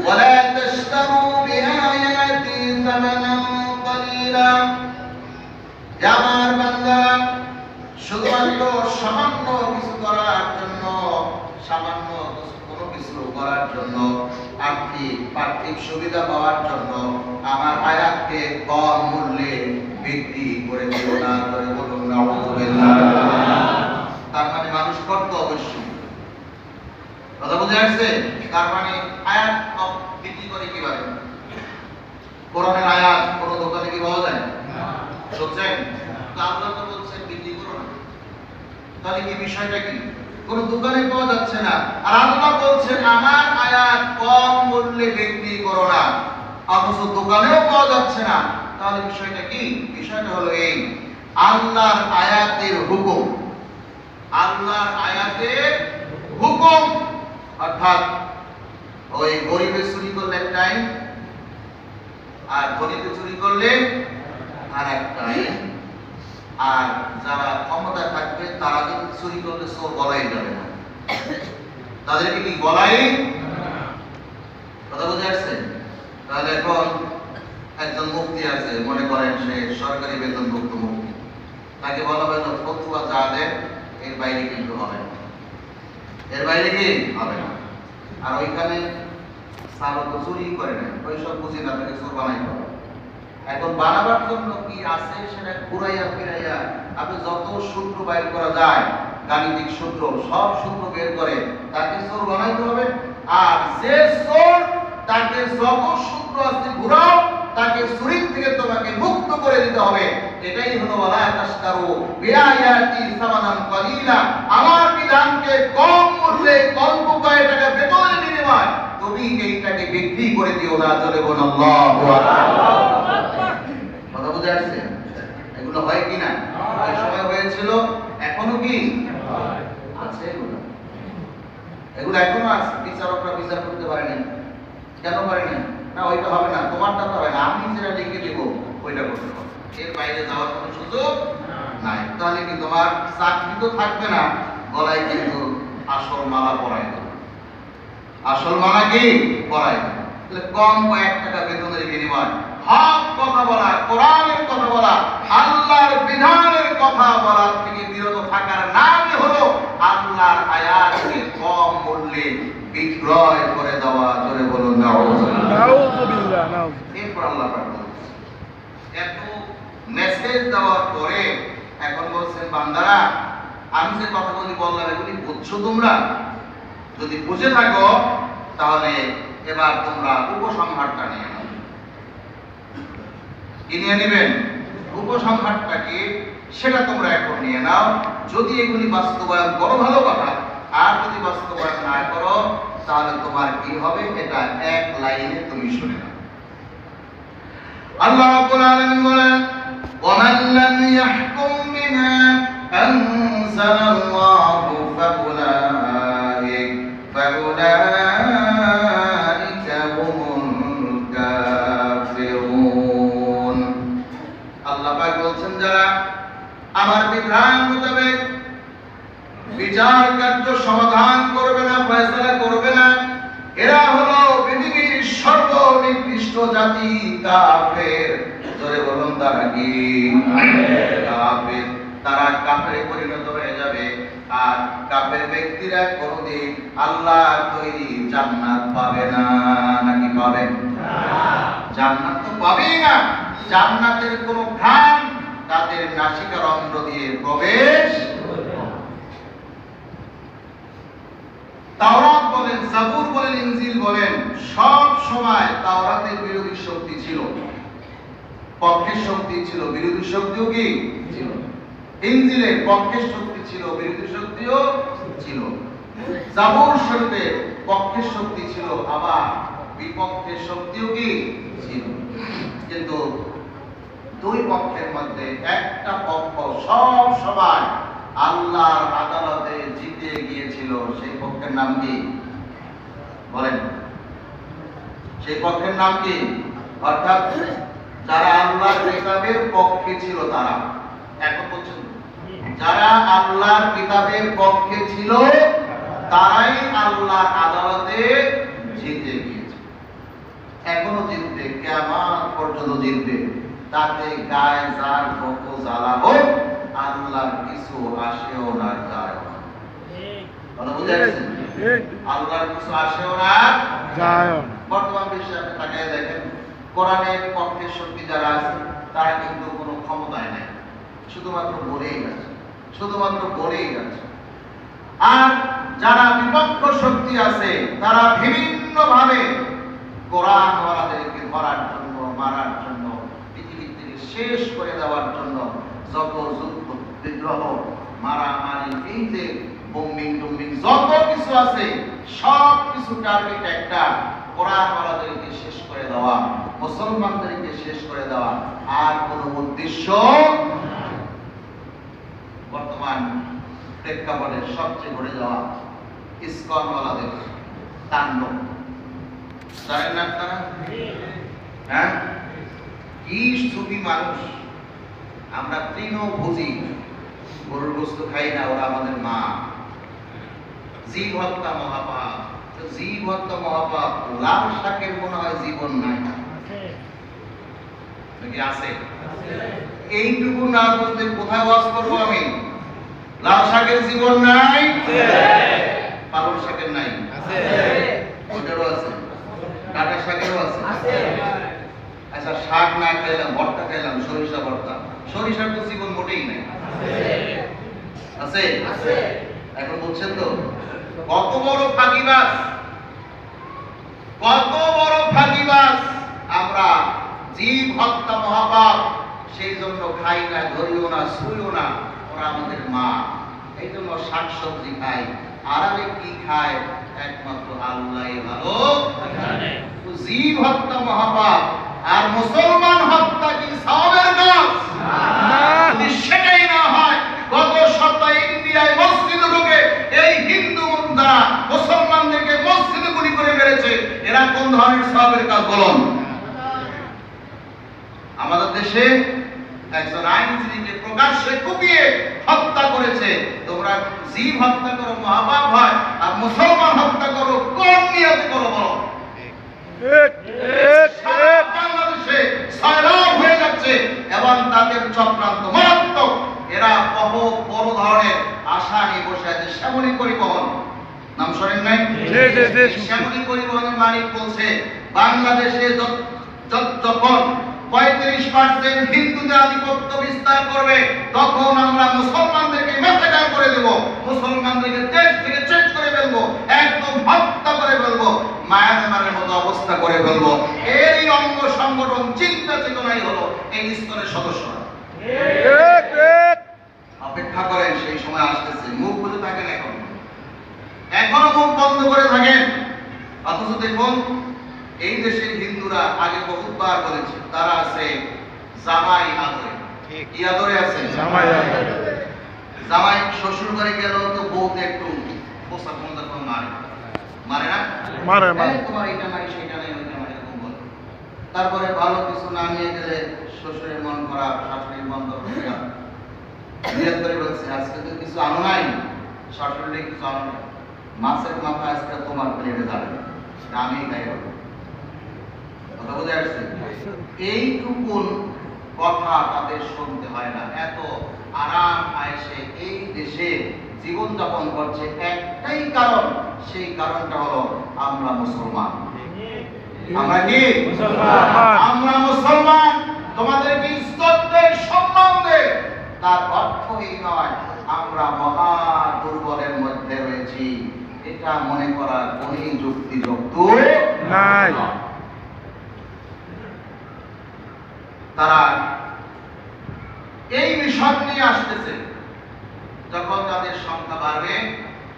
ওয়ালা তাশতারু বিআয়াতি সামানান কালীলা। আমার বান্দা, শুধুমাত্র সামান্য কিছু করার জন্য, সামান্য কোনো কিছু করার জন্য, পার্থিব সুবিধা পাওয়ার জন্য আমার আয়াতকে কম মূল্যে বিক্রি করে দিও না। করে বলুন নাউযুবিল্লাহ। তার মানে মানুষ করত অবশ্যই, কথা বুঝে আসছে? তার মানে আয়াত বিক্রি করে কিভাবে? কোরআনের আয়াত কোন দোকানে কি পাওয়া যায়? বুঝছেন? তো আল্লাহ তো বলছেন বিক্রি করো না, তাহলে কি বিষয়টা কি? কোন দোকানে পাওয়া যাচ্ছে না, আর আল্লাহ বলছেন আমার আয়াত কম মূল্যে বিক্রি করো না, অথচ দোকানেও পাওয়া যাচ্ছে না। তাহলে বিষয়টা কি? বিষয়টা হলো এই, আল্লাহর আয়াতের হুকুম, আল্লাহর আয়াতের হুকুম, অর্থাৎ ওই গরিবে চুরি করলে এক টাইম, আর ধনীতে চুরি করলে আর এক টাইম, আর যারা ক্ষমতা থাকবে তারা কিন্তু চুরি করলে চোর বলাই যাবে না, তাদেরকে কি বলাই? কথা বুঝে আসছে? তাহলে এখন একজন মুফতি আছে, মনে করেন সে সরকারি বেতনভুক্ত মুফতি, তাকে বলা হলো ফতোয়া যা দেন এর বাইরে কিন্তু হবে না, এর বাইরে কি হবে না। আর ওইখানে সারা তো চুরি করে না, ওই সব বুঝি না, তাকে চোর বানাই হবে। এখন বানাবার জন্য কি আছে সেটা ঘুরাইয়া ফিরাইয়া আপনি যত সূত্র বাইর করা যায়, গাণিতিক সূত্র, সব সূত্র বের করে তাকে চোর বানাইতে হবে। আর যে চোর, তাকে যত সূত্র আছে ঘুরাও, তাকে চুরি থেকে তোমাকে মুক্ত করে দিতে হবে। এটাই হলো ওয়ালা তাশতারু বিআয়াতি সামানান কালীলা। আমার বিধানকে কম মূল্যে অল্প কয়েক টাকা বেতনের বিনিময়ে তুমি এইটাকে বিক্রি করে দিও না। চলে বলুন আল্লাহু আকবার। কথা বুঝে আসছে? এগুলো হয় কি না? ওই সময় হয়েছিল, এখনো কি আছে? এগুলো এখনো আছে। বিচারকরা বিচার করতে পারেনি। কেন পারেনি? না ওইটা হবে না, তোমারটা তো হবে না, আমি যেটা লিখে দেব ওইটা করতে হবে, এর বাইরে যাওয়ার কোনো সুযোগ নাই। তাহলে কি তোমার চাকরি তো থাকবে না, গলায় কিন্তু আসল মালা পরাই দেবে। আসল মালা কি পরাই দেবে। তাহলে কম কয়েক টাকা বেতনের বিনিময় হক কথা বলা, কোরআনের কথা বলা, আল্লাহর বিধানের কথা বলার থেকে বিরত থাকার নামই হলো আল্লাহর আয়াতকে কম মূল্যে বিক্রয় করে দেওয়া। জোরে বলুন নাউযুবিল্লাহ। এরপর আল্লাহ পাক এত মেসেজ দেওয়ার পরে এখন বলছেন, বান্দারা আমি যে কথাগুলি বললাম এগুলি বুঝছো তোমরা? যদি বুঝে থাকো তাহলে এবার তোমরা উপসংহারটা নিয়ে নাও। কি নিয়ে নেবেন? উপসংহারটা কি সেটা তোমরা এখন নিয়ে নাও। যদি এগুলি বাস্তবায়ন করো ভালো কথা, আর যদি বাস্তবায়ন না করো তাহলে তোমার কি হবে এটা এক লাইনে তুমি শুনে নাও। আল্লাহ রাব্বুল আলামিন বলেন, ওয়ামান লাম ইয়াহকুম বিমা আনজালাল্লাহু ফাউলাইকা বিচার কার্য সমাধান করবে না, ফয়সালা করবে না। এরা হলো পৃথিবীর সর্বনিকৃষ্ট জাতি কাফের। জোরে বলুন তারা কি? কাফের। তারা কাফেরে পরিণত হয়ে যাবে। আর কাফের ব্যক্তিরা কোনদিন আল্লাহর তৈরি জান্নাত পাবে না। নাকি পাবে? জান্নাত তো পাবেই না। জান্নাতের কোনো ঘ্রাণ তাদের নাসিকার অন্ধ্র দিয়ে প্রবেশ। তাওরাত বলেন, জাবুর বলেন, ইনজিল বলেন, সব সময় তাওরাতের বিরোধী শক্তি ছিল, পক্ষের শক্তি ছিল, বিরোধী শক্তিও কি ছিল। ইনজিলের পক্ষের শক্তি ছিল, বিরোধী শক্তিও ছিল। জাবুর শরীফের পক্ষের শক্তি ছিল, আবার বিপক্ষের শক্তিও কি ছিল। কিন্তু দুই পক্ষের মধ্যে একটা পক্ষ সব সময় আল্লাহর আদালতে জিতে গিয়েছিল। সেই পক্ষের নাম কি বলেন? সেই পক্ষের নাম কি? অর্থাৎ যারা আল্লাহর কিতাবের পক্ষে ছিল তারা, এখন বলছেন যারা আল্লাহর কিতাবের পক্ষে ছিল তারাই আল্লাহর আদালতে জিতে গিয়েছে। এখনো জিতবে, কিয়ামত পর্যন্ত জিতবে। তাতে গায়ে যার যত জ্বালা হোক, আল্লাহর কিছু আসেও না, যায়ও না। কথা বুঝে গেছেন? আল্লাহর কিছু আসেও না, যায়ও না। বর্তমান বিশ্বে আপনি তাকিয়ে দেখেন, কোরআনের পক্ষের শক্তি যারা আছে তারা কিন্তু কোনো ক্ষমতায় নেই, শুধুমাত্র বলেই যাচ্ছে, শুধুমাত্র বলেই যাচ্ছে। আর যারা বিপক্ষ শক্তি আছে তারা বিভিন্ন ভাবে কোরআন ওয়ালাদেরকে ধরার জন্য, মারার জন্য, পৃথিবী থেকে শেষ করে দেওয়ার জন্য যত যুদ্ধ বিদ্রোহ, মারামারি, এই যে বোম্বিং টুম্বিং যত কিছু আছে, সব কিছু টার্গেট একটা, কোরআন ওয়ালাদেরকে শেষ করে দেওয়া, মুসলমানদেরকে শেষ করে দেওয়া, আর কোনো উদ্দেশ্য। বর্তমান প্রেক্ষাপটে সবচেয়ে ঘটে যাওয়া ইসকন ওয়ালাদের তাণ্ডব, জানেন না আপনারা? হ্যাঁ, কি সুফি মানুষ। আমরা তৃণভোজী, গরুর গোশত খাই না, ওরা আমাদের মা। জীব হত্যা মহাপাপ। জীব হত্যা মহাপাপ। লাল শাকের মনে হয় জীবন নাই, নাকি আছে? এইটুকু না বুঝতে কোথায় ওয়াজ করবো আমি? লাল শাকের জীবন নাই, পালং শাকের নাই, ওটারও আছে, ডাটা শাকেরও আছে। আচ্ছা, শাক না খাইলাম, ভর্তা খাইলাম, সরিষা ভর্তা, সরিষার তো জীবন মোটেই নাই, আছে? এখন বলছেন তো কত বড় ফাঁকিবাজ, কত বড় ফাঁকিবাজ আমরা। জীব হত্যা মহাপাপ, সেই জন্য খাই না, ধরিও না, ছুঁইও না, ওরা আমাদের মা। এই জন্য শাকসবজি খাই। আরামে কি খায় একমাত্র আল্লাহই ভালো জানে। জীব হত্যা মহাপাপ, আর মুসলমান হত্যা কি সওয়াবের কাজ? যদি সেটাই না হয়, গত সপ্তাহে ইন্ডিয়ায় মসজিদে ঢুকে এই হিন্দু মুদ্রা মুসলমানদেরকে মসজিদে গুলি করে মেরেছে, এরা কোন ধরনের সওয়াবের কাজ বলুন? আমাদের দেশে একজন আইনজীবীকে প্রকাশ্যে কুপিয়ে হত্যা করেছে। তোমরা জীব হত্যা করো মহাপাপ হয়, আর মুসলমান হত্যা করো কোন নিয়তে করো বলো? বাংলাদেশে সয়লাভ হয়ে যাচ্ছে এবং তাদের চক্রান্ত মারাত্মক। এরা বহু বড় ধরনের আশা নিয়ে বসে আছে। শ্যামলী পরিবহন নাম শোনেন নাই? শ্যামলী পরিবহনের মালিক বলছে বাংলাদেশে যখন 35% হিন্দুদের আধিপত্য বিস্তার করবে, তখন আমরা মুসলমানদেরকে মেসাকার করে দেব, মুসলমানদেরকে দেশ থেকে চেঞ্জ করে ফেলবো, একদম হত্যা করে ফেলবো, মায়ানমারের মতো অবস্থা করে ফেলবো। এই অঙ্গ সংগঠন চিন্তা চেতনাই হলো এই স্তরের সদস্যরা। অপেক্ষা করেন, সেই সময় আসতেছে। মুখ বুঝে থাকেন, এখনো মুখ বন্ধ করে থাকেন। অথচ দেখুন, এই দেশের হিন্দুরা আগে বহুবার বলেছে তারা আছে জামাই আদরে। কি আদরে আছে? জামাই আদরে। জামাই শ্বশুর বাড়ি গেল তো বউকে একটু পোষা বন্ধ করে মারে, মারে না? মারে, মারে। তোমার এটা নাই, সেটা নাই, ওইটা নাই, এরকম বলে। তারপরে ভালো কিছু না নিয়ে গেলে শ্বশুরের মন খারাপ, শাশুড়ির মন খারাপ। বিরাট করে বলছে আজকে তো কিছু আনো নাই, শাশুড়ি চল মাছের মাথা আজকে তোমার প্লেটে যাবে, আমি খাইব। কথা বুঝে আসছে? এইটুকুন কথা তাদের শুনতে হয় না। এত আরাম আয়েশে এই দেশে জীবন যাপন করছে একটাই কারণ, সেই কারণটা হলো আমরা মুসলমান। আমরা কি মুসলমান? আমরা মুসলমান। তোমাদেরকে ইজ্জত দেয়, সম্মান দেয়, তার অর্থ এই নয় আমরা মহা দুর্বলের মধ্যে রয়েছি, এটা মনে করার কোন যুক্তিযুক্ত নাই। তারা এই মিশন নিয়ে আসতেছে। যখন তাদের সংখ্যা বাড়বে,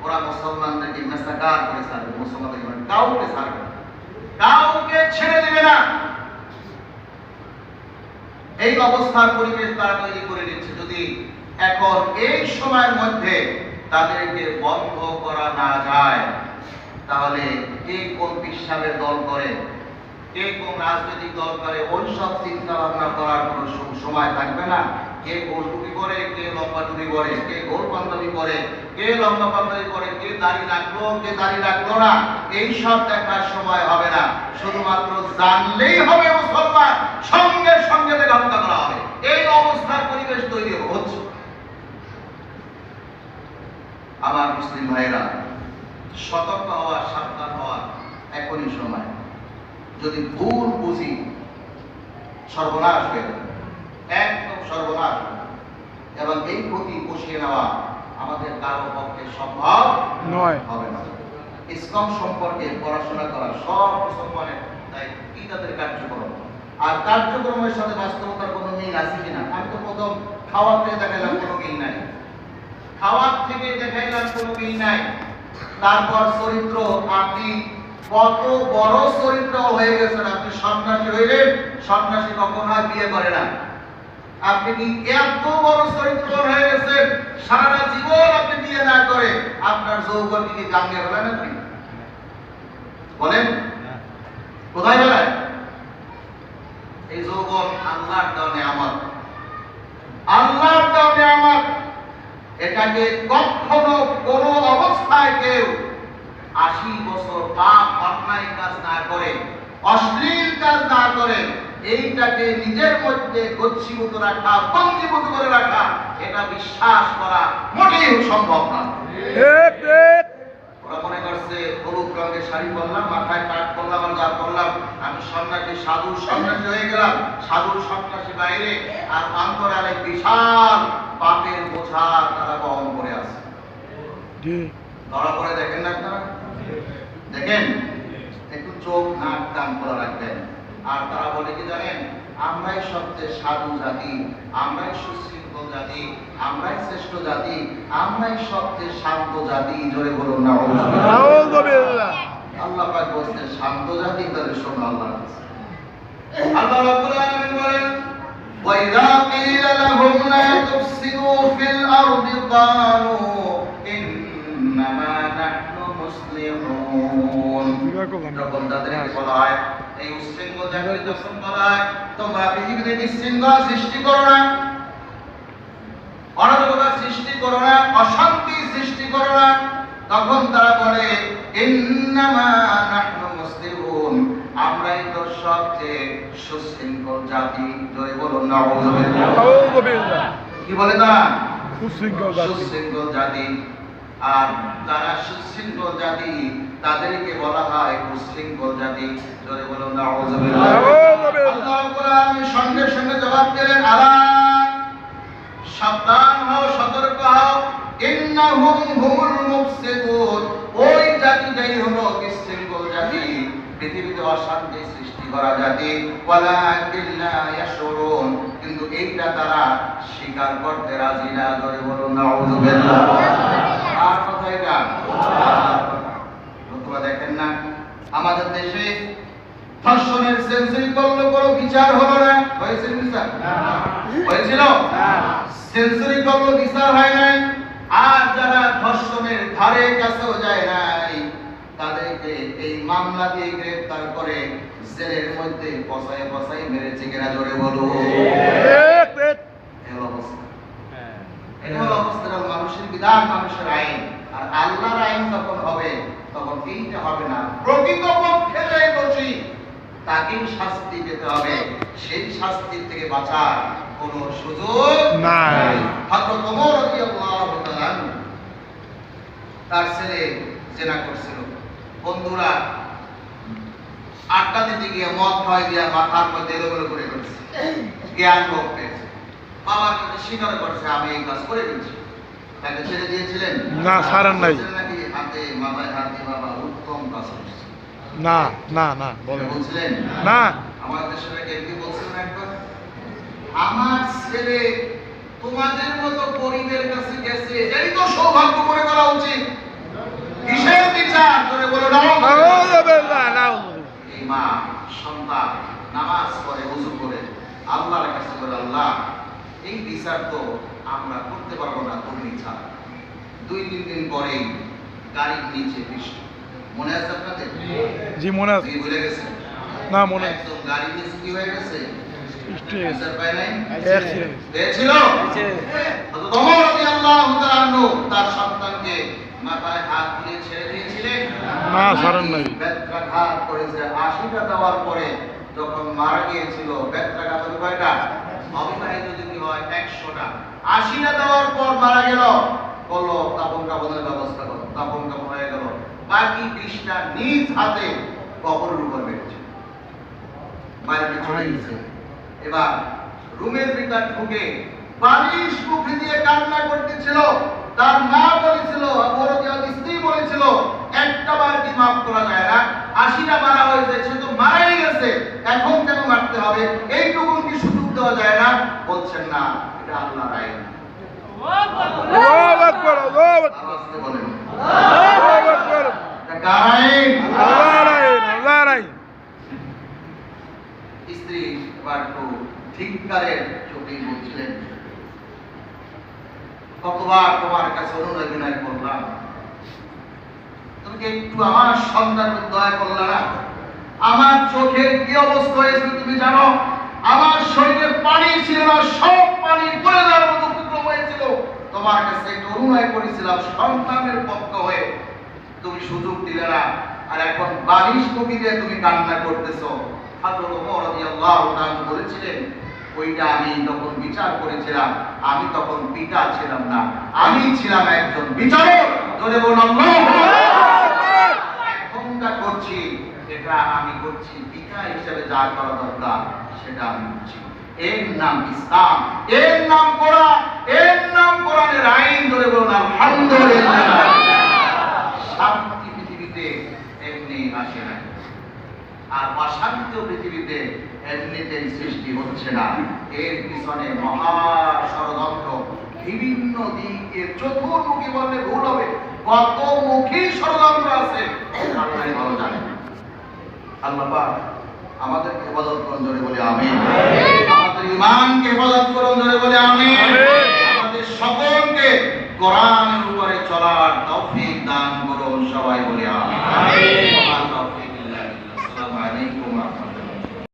ওরা মুসলমানদেরকে মেসাকার করে ছাড়বে, মুসলমানদেরকে কাউকে ছাড়বে না, কাউকে ছেড়ে দেবে না। এই অবস্থার পরিবেশ তারা তৈরি করে দিচ্ছে। যদি এখন এই সময়ের মধ্যে তাদেরকে বন্ধ করা না যায়, তাহলে কে কোন পিসাবের দল করে, কে কোন রাজনৈতিক দল করে, ওই সব চিন্তা ভাবনা করার কোনো সময় থাকবে না। কে গোল টুপি করে, কে লম্বা টুপি করে, কে গোল পাঞ্জাবি করে, কে লম্বা পাঞ্জাবি করে, কে দাড়ি রাখলো, কে দাড়ি রাখলো না, এই সব দেখার সময় হবে না। শুধুমাত্র জানলেই হবে মুসলমান, সঙ্গে সঙ্গে তাকে হত্যা করা হবে। এই অবস্থার পরিবেশ তৈরি হচ্ছে। আমার মুসলিম ভাইয়েরা, সতর্ক হওয়া, সাবধান হওয়া এখনই সময়। যদি ভুল বুঝি, সর্বনাশ হয়ে যাবে, একদম সর্বনাশ হবে। এবং এই ক্ষতি পুষিয়ে নেওয়া আমাদের কারো পক্ষে সম্ভব নয়। হবে না। ইসলাম সম্পর্কে পড়াশোনা করা সব মুসলমানের দায়িত্ব, কি তাদের কার্যক্রম, আর কার্যক্রমের সাথে বাস্তবতার কোনো মিল আছে কিনা। আমি তো প্রথম খাওয়ার থেকে দেখাইলাম কোনো মিল নাই, খাওয়ার থেকে দেখাইলাম কোনো মিল নাই। তারপর চরিত্র, আপনি কত বড় চরিত্র হয়ে গেছেন, আপনি সন্ন্যাসী হইলেন। সন্ন্যাসী কখনো বিয়ে করে না। আপনি কি এত বড় চরিত্র হয়ে গেছেন, সারা জীবন আপনি বিয়ে না করে আপনার যৌবন কি গাঙ্গে ফেলেন? আপনি বলেন কোথায় ফেলেন? এই যৌবন আল্লাহর দেওয়া নিয়ামত, আল্লাহর দেওয়া নিয়ামত। এটাকে কখনো কোনো অবস্থায় কেউ 80 বছর পাপ অন্যায় কাজ না করে, অশ্লীল কাজ না করে, এইটাকে নিজের মধ্যে গচ্ছিভূত রাখা, পঞ্জীভূত করে রাখা, এটা বিশ্বাস করা মোটেই সম্ভব না। ওরা মনে করছে হলুদ রঙের শাড়ি পরলাম, মাথায় কাট করলাম, আর যা করলাম, আমি সন্ন্যাসী, সাধু সন্ন্যাসী হয়ে গেলাম। সাধু সন্ন্যাসী বাইরে, আর অন্তরালে বিশাল পাপের বোঝা তারা বহন করে আছে। ধরা পড়ে দেখেন না আপনারা? দেখেন, একটু চোখ নাক কান খোলা রাখবেন। আর তারা বলে কি জানেন, আমরাই সবচেয়ে সাধু জাতি, আমরাই সুশৃঙ্খল জাতি, আমরাই শ্রেষ্ঠ জাতি, আমরাই সবচেয়ে শান্ত জাতি। জোরে বলুন না। আল্লাহ পাক বলছেন শান্ত জাতি, তাদের শোনো আল্লাহ। আল্লাহ রাব্বুল আলামিন বলেন, وَإِذَا قِيلَ لَهُمْ لَا تُفْسِدُوا فِي الْأَرْضِ قَالُوا إِنَّمَا نَحْنُ مُصْلِحُونَ। যখন তাদেরকে বলা হয়, এই উচ্ছৃঙ্খল জাতিকে যখন বলা হয় তোমরা পৃথিবীতে বিশৃঙ্খলা সৃষ্টি করো না, অরাজকতা সৃষ্টি করো না, অশান্তি সৃষ্টি করো না, তখন তারা বলে ইন্নামা নাহনু মুসলিহুন, আমরাই তো সবচেয়ে সুশৃঙ্খল জাতি। জোরে বলুন নাউযুবিল্লাহ। কি বলে তারা? সুশৃঙ্খল জাতি। আর যারা সুশৃঙ্খল জাতি তাদেরকে বলা হয় উশৃঙ্খল জাতি। জোরে বলুন নাউযুবিল্লাহ। আল্লাহ রাব্বুল আলামিন সঙ্গে সঙ্গে জবাব দিলেন, আলা, সাবধান হও, সতর্ক হও, ইন্নাহুম হুমুল মুফসিদুন, ওই জাতিটাই হলো বিশৃঙ্খল জাতি, পৃথিবীতে অশান্তি সৃষ্টি করা জাতি। ওয়ালাকিন লা ইয়াশউরুন, কিন্তু এইটা তারা স্বীকার করতে রাজি না। জোরে বলুন নাউযুবিল্লাহ। আর কথা এটা তোমরা দেখেন না, আমাদের দেশে ধর্ষণের সেঞ্চুরি করলো, কোনো বিচার হলো না। হয়েছিল বিচার? হয়েছিল? সেঞ্চুরি করলো, বিচার হয় নাই। আর যারা ধর্ষণের ধারে কাছেও যায় নাই, তাদেরকে এই মামলা দিয়ে গ্রেফতার করে জেলের মধ্যে বসায় বসায় মেরেছে কিনা? জোরে বলো। এই অবস্থা, এই অবস্থা। মানুষের বিধান, মানুষের আইন। এইটা হবে না। প্রকৃতপক্ষে যে দোষী তাকেই শাস্তি পেতে হবে, সেই শাস্তির থেকে বাঁচার কোনো সুযোগ নাই। হযরত ওমর রাদিয়াল্লাহু তাআলা তার ছেলে জেনা করছিল। বন্ধুরা আড্ডা দিতে গিয়ে মদ খাওয়াই দিয়া মাথার মধ্যে এলোমেলো করে ফেলছে, জ্ঞান ভোগ পেয়েছে, বাবার কাছে স্বীকার করছে আমি এই কাজ করে ফেলছি। তাকে ছেড়ে দিয়েছিলেন? না, ছাড়েন নাই। নাকি হাতে মাথায় হাত দিয়ে বাবা উত্তম কাজ করছে? না না না বলেন বলছিলেন না। আমাদের দেশের কি বলছিলেন একবার, আমার ছেলে তোমাদের মতো গরিবের কাছে গেছে, এই তো সৌভাগ্য মনে করা উচিত। কিসের বিচার করে বলো না? এই মা সন্তান নামাজ পড়ে, ওযু করে আল্লাহর কাছে বলে, আল্লাহ এই বিচার তো আমরা করতে পারবো না তুমি ছাড়া। 2-3 দিন পরেই গাড়ির নিচে বৃষ্টি, মনে আছে আপনাদের? জি মনে আছে। ভুলে গেছে না মনে আছে। একদম গাড়ির নিচে কি হয়ে গেছে? স্ট্রেস বিচার পায় নাই? অ্যাক্সিডেন্ট পেয়েছিল? হযরত ওমর রাদিয়াল্লাহু তাআলা আনহু তার সন্তানকে মাথায় হাত দিয়ে ছেড়ে দিয়েছিলেন। না, ছাড়েন নাই। বেত্রাঘাত করেছে। 80টা দেওয়ার পরে যখন মারা গিয়েছিল, বেত্রাঘাত হলো কয়টা? অবিবাহিত যদি হয় 100টা। 80টা দেওয়ার পর মারা গেল, বলল দাফন কাফনের ব্যবস্থা করো। দাফন কাফন হয়ে গেল, বাকি 20টা নিজ হাতে কবরের উপর বেঁধেছে, বাড়িতে চলে গেছে। এবার রুমের ভিতর ঢুকে বালিশ মুখে দিয়ে কান্না করতেছিল। তার মা বলেছিল, বড় স্ত্রী বলেছিল, একটা বার কি মাফ করা যায় না? 80টা মারা হয়েছে, সে তো মারাই গেছে, এখন কেন মারতে হবে? এইটুকু কি সুযোগ দেওয়া যায় না? বলছেন না, এটা আল্লাহর আইন। আল্লাহু আকবার, আল্লাহু আকবার, আওয়াজে বলেন আল্লাহু আকবার। এটা কার আইন? আল্লাহর আইন, আল্লাহর আইন। স্ত্রী এবার তো ধিক্কারের চোখেই বলছিলেন, কতবার তোমার কাছে অনুনয় বিনয় করলাম, তুমি কি একটু আমার সন্তানের দয়া করলে না? আমার চোখের কি অবস্থা হয়েছিল তুমি জানো? আমার শরীরে পানি ছিল না, সব পানি পড়ে যাওয়ার মতো টুকরো হয়েছিল। তোমার কাছে একটু অনুনয় করেছিলাম সন্তানের পক্ষ হয়ে, তুমি সুযোগ দিলে না, আর এখন বালিশ মুখে দিয়ে তুমি কান্না করতেছো। হযরত ওমর রাদিয়াল্লাহু তাআলা বলেছিলেন, ওইটা আমি তখন বিচার করেছিলাম, আমি তখন পিতা ছিলাম না, আমি ছিলাম একজন বিচারক। জোরে বলুন আল্লাহু আকবার। এখনটা করছি, এটা আমি করছি পিতা হিসেবে যা করা দরকার সেটা আমি করছি। এর নাম ইসলাম, এর নাম কোরআন, এর নাম কোরআনের আইন। জোরে বলুন আলহামদুলিল্লাহ। শান্তি পৃথিবীতে এমনি আসে না, আর অশান্ত পৃথিবীতে এমনিতেই সৃষ্টি হচ্ছে না। এর পিছনে মহা ষড়যন্ত্র, বিভিন্ন দিকে, চতুর্মুখী বললে ভুল হবে, কত মুখী ষড়যন্ত্র আছে আল্লাহই ভালো জানেন। আল্লাহ পাক আমাদেরকে হেফাজত করুন, জোরে বলে আমিন। আমাদের ঈমানকে হেফাজত করুন, জোরে বলে আমিন। আমাদের সকলকে কোরআনের উপরে চলার তৌফিক দান করুন, সবাই বলে আমিন।